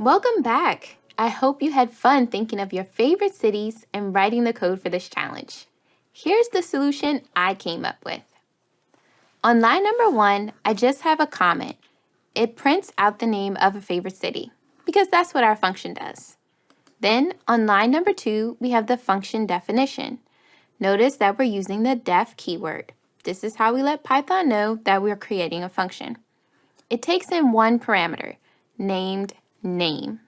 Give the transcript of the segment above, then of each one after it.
Welcome back! I hope you had fun thinking of your favorite cities and writing the code for this challenge. Here's the solution I came up with. On line number 1, I just have a comment. It prints out the name of a favorite city, because that's what our function does. Then, on line number 2, we have the function definition. Notice that we're using the def keyword. This is how we let Python know that we're creating a function. It takes in one parameter, named name.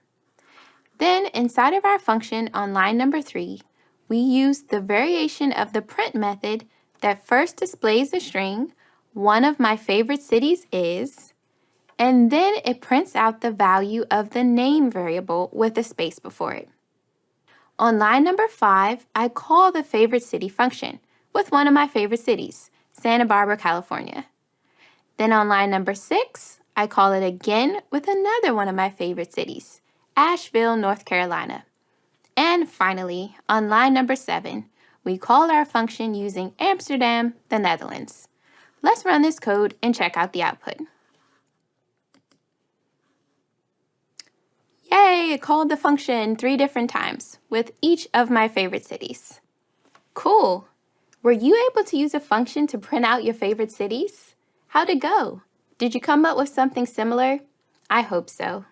Then, inside of our function on line number 3, we use the variation of the print method that first displays the string, one of my favorite cities is, and then it prints out the value of the name variable with a space before it. On line number 5, I call the favorite city function with one of my favorite cities, Santa Barbara, California. Then on line number 6, I call it again with another one of my favorite cities, Asheville, North Carolina. And finally, on line number 7, we call our function using Amsterdam, the Netherlands. Let's run this code and check out the output. Yay, it called the function 3 different times with each of my favorite cities. Cool! Were you able to use a function to print out your favorite cities? How'd it go? Did you come up with something similar? I hope so.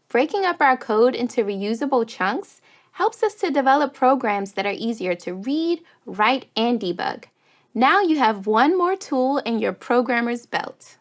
Breaking up our code into reusable chunks helps us to develop programs that are easier to read, write, and debug. Now you have one more tool in your programmer's belt.